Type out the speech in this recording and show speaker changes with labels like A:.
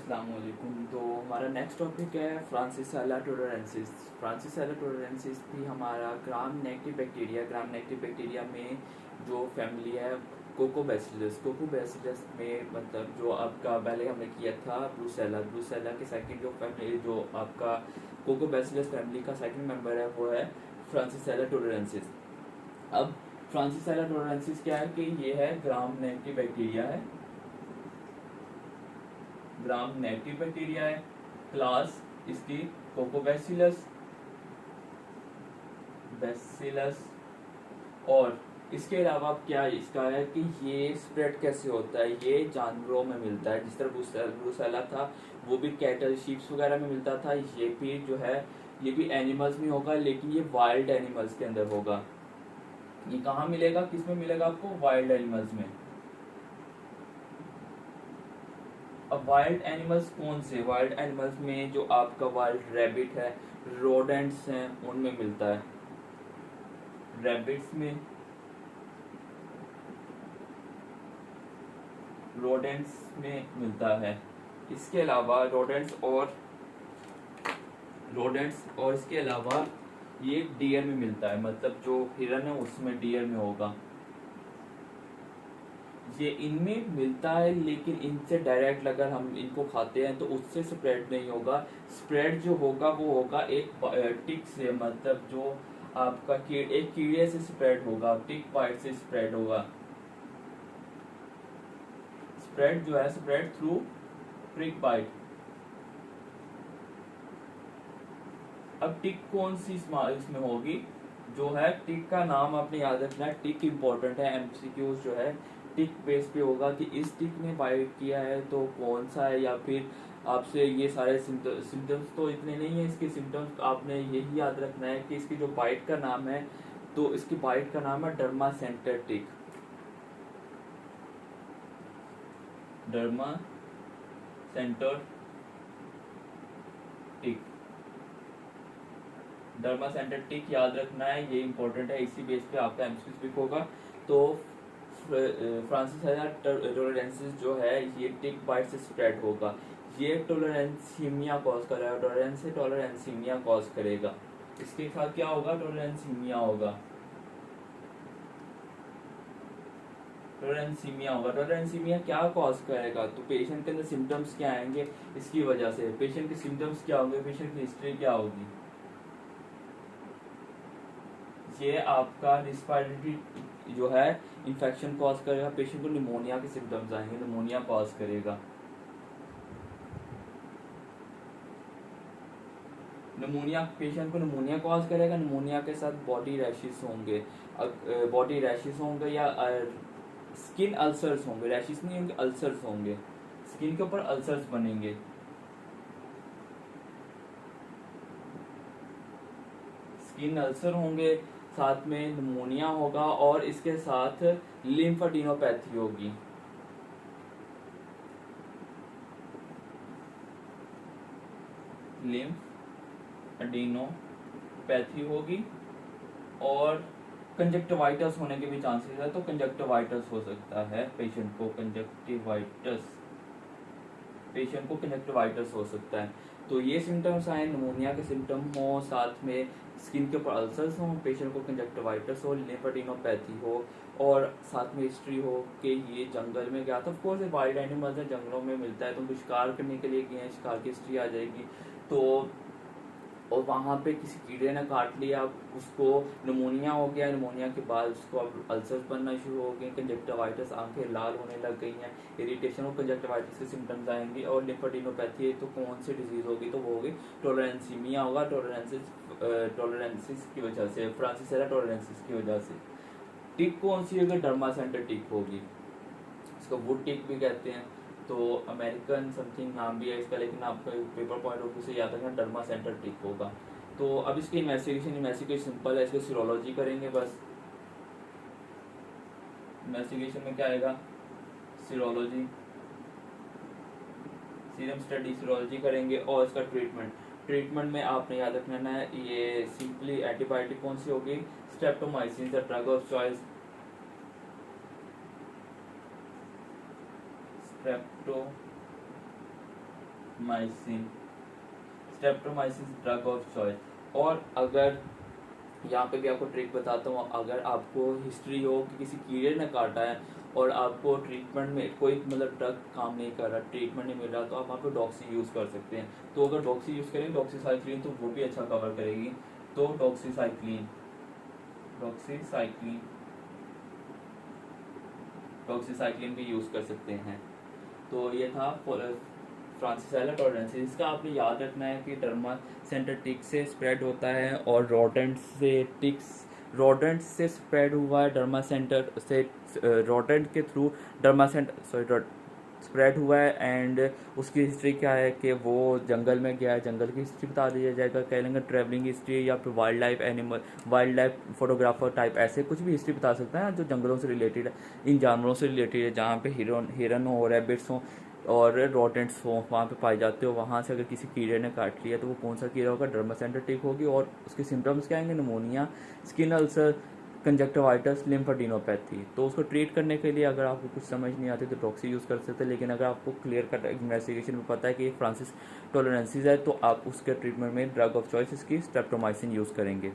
A: अस्सलाम वालेकुम। तो हमारा नेक्स्ट टॉपिक है फ्रांसिसेला टोलेरेंसिस। फ्रांसिसेला टोलेरेंसिस भी हमारा gram negative bacteria. Gram negative bacteria में जो फैमिली है कोकोबैसिलस। कोकोबैसिलस में मतलब जो आपका पहले हमने किया था ब्रूसेला। ब्रूसेला के सेकंड जो फैमिली जो आपका कोकोबैसिलस फैमिली का सेकंड मेंबर है वो है फ्रांसिसेला टोलेरेंसिस। अब फ्रांसिसेला टोलेरेंसिस क्या है कि ये है ग्राम नेगेटिव बैक्टीरिया है। ग्राम नेगेटिव बैक्टीरिया है। क्लास इसकी कोकोबैसिलस बैसिलस। और इसके अलावा क्या इसका है कि ये स्प्रेड कैसे होता है, ये जानवरों में मिलता है। जिस तरह ब्रूसेला था वो भी कैटल शीप्स वगैरह में मिलता था, ये भी जो है ये भी एनिमल्स में होगा, लेकिन ये वाइल्ड एनिमल्स के अंदर होगा। ये कहाँ मिलेगा, किस में मिलेगा आपको? वाइल्ड एनिमल्स में। अब वाइल्ड एनिमल्स कौन से? वाइल्ड एनिमल्स में जो आपका वाइल्ड रैबिट है, रोडेंट्स हैं, उनमें मिलता है। रैबिट्स में, रोडेंट्स में मिलता है। इसके अलावा रोडेंट्स और इसके अलावा ये डियर में मिलता है, मतलब जो हिरन है उसमें डियर में होगा। ये इनमें मिलता है, लेकिन इनसे डायरेक्ट अगर हम इनको खाते हैं तो उससे स्प्रेड नहीं होगा। स्प्रेड जो होगा वो होगा एक टिक से, मतलब जो आपका एक कीड़े से स्प्रेड होगा, टिक बाइट से स्प्रेड होगा। स्प्रेड जो है स्प्रेड थ्रू टिक बाइट। अब टिक कौन सी इसमें होगी? जो है टिक का नाम आपने याद रखना है। टिक इम्पोर्टेंट है, एमसीक्यूज जो है टिक बेस पे होगा कि इस टिक ने बाइट किया है तो कौन सा है, या फिर आपसे ये सारे सिम्टम्स तो इतने नहीं है इसके सिम्टम्स, आपने यही याद रखना है कि इसकी जो बाइट का नाम है, तो इसकी बाइट का नाम है डर्मा सेंटर टिक। डर्मा सेंटर टिक, डर्मा सेंटर टिक याद रखना है, ये इंपॉर्टेंट है। इसी बेस पे आपका एमसीक्यू होगा। तो फ्रांसिसेला टोलेरेंसिस जो है ये टिक बाइट से स्प्रेड होगा। ये टोलेरेंसीमिया कॉज करेगा, टोलेरेंसीमिया कॉज करेगा। इसके साथ क्या होगा? टोलेरेंसीमिया होगा। टोलेरेंसीमिया क्या कॉज करेगा? तो पेशेंट के अंदर सिम्टम्स क्या आएंगे इसकी वजह से? पेशेंट के सिम्टम्स क्या होंगे, पेशेंट की हिस्ट्री क्या होगी? ये आपका रिस्पायरेटरी जो है इन्फेक्शन कॉज करेगा। पेशेंट को निमोनिया के सिम्टम्स आएंगे, निमोनिया कॉज करेगा। निमोनिया, पेशेंट को निमोनिया कॉज करेगा। निमोनिया के साथ बॉडी रैशेस होंगे, बॉडी रैशेस होंगे या स्किन अल्सर्स होंगे। रैशेस नहीं होंगे, अल्सर्स होंगे, स्किन के ऊपर अल्सर्स बनेंगे। स्किन अल्सर होंगे, साथ में निमोनिया होगा, और इसके साथ लिम्फेडिनोपैथी होगी। लिम्फेडिनोपैथी होगी, और कंजक्टिवाइटिस होने के भी चांसेस है। तो कंजक्टिवाइटिस हो सकता है पेशेंट को, कंजक्टिवाइटिस हो सकता है। तो ये सिम्टम्स आए, निमोनिया के सिम्टम हो, साथ में स्किन के ऊपर अल्सर्स हो, पेशेंट को कंजक्टिवाइटिस हो, लिम्फेडिनोपैथी हो, और साथ में हिस्ट्री हो कि ये जंगल में गया था। ऑफ कोर्स वाइल्ड एनिमल्स है, जंगलों में मिलता है, तो उनको शिकार करने के लिए गए हैं, शिकार की हिस्ट्री आ जाएगी। तो और वहाँ पे किसी कीड़े ने काट लिया, उसको निमोनिया हो गया, निमोनिया के बाद उसको अब अल्सर्स बनना शुरू हो गए, कंजक्टिवाइटिस, आंखें लाल होने लग गई हैं, इरिटेशन और कंजक्टिवाइटिस के सिम्टम्स आएंगे। और लिम्फेडिनोपैथी है तो कौन सी डिजीज होगी? तो वो होगी टोलेरेंसीमिया होगा, टोलेरेंसिस की वजह से, फ्रांसिसेला टोलेरेंसिस की वजह से। टिक कौन सी होगी? डर्मा सेंटर टिक होगी, इसको वुड टिक भी कहते हैं। तो अमेरिकन समथिंग नाम भी है इसका, लेकिन आपका पेपर पॉइंट ऑफ व्यू से याद रखना डर्मा सेंटर टिक होगा। तो अब इसकी इन्वेस्टिगेशन सिंपल है, इसको सीरोलॉजी करेंगे बस। इन्वेस्टिगेशन में क्या आएगा? सीरोलॉजी, सीरम स्टडी, सीरोलॉजी करेंगे। और इसका ट्रीटमेंट में आपने याद रखना है, ये सिंपली एंटीबायोटिक कौन सी होगी? Streptomycin the drug of choice. Streptomycin, streptomycin drug of choice. और अगर यहाँ पे भी आपको ट्रिक बताता हूँ, अगर आपको हिस्ट्री हो कि किसी कीड़े ने काटा है और आपको ट्रीटमेंट में कोई मतलब ड्रग काम नहीं कर रहा, ट्रीटमेंट नहीं मिल रहा, तो आप वहाँ पे डॉक्सी यूज़ कर सकते हैं। तो अगर डॉक्सी यूज़ करेंगे, डॉक्सीसाइक्लिन, तो वो भी अच्छा कवर करेगी। तो डॉक्सीसाइक्लिन, डॉक्सीसाइक्लिन डॉक्सीसाइक्लिन भी यूज़ कर सकते हैं। तो ये था फ्रांसिसेला टोलेरेंसिस। इसका आपने याद रखना है कि डर्मा सेंटर टिक से स्प्रेड होता है और रोडेंट से स्प्रेड हुआ है डर्मा सेंटर से, रोडेंट के थ्रू डर्मा सेंटर स्प्रेड हुआ है। एंड उसकी हिस्ट्री क्या है कि वो जंगल में गया है, जंगल की हिस्ट्री बता दिया जाएगा, कह लेंगे ट्रैवलिंग हिस्ट्री या फिर वाइल्ड लाइफ फोटोग्राफर टाइप, ऐसे कुछ भी हिस्ट्री बता सकता है जो जंगलों से रिलेटेड है, इन जानवरों से रिलेटेड है, जहाँ पे हिरन हो, रैबिट्स हो और रोडेंट्स हो, वहाँ पे पाए जाते हो। वहाँ से अगर किसी कीड़े ने काट लिया तो वो कौन सा कीड़ा होगा, डर्मासेंटेटिक होगी। और उसके सिम्टम्स क्या आएंगे, pneumonia, skin ulcer, conjunctivitis, lymphadenopathy. तो उसको ट्रीट करने के लिए अगर आपको कुछ समझ नहीं आती तो डॉक्सी यूज़ कर सकते हैं। लेकिन अगर आपको क्लियर कट इन्वेस्टिगेशन में पता है कि फ्रांसिस टोलेरेंसिस है तो आप उसके ट्रीटमेंट में ड्रग ऑफ चॉइस इसकी स्ट्रेप्टोमाइसिन यूज़ करेंगे।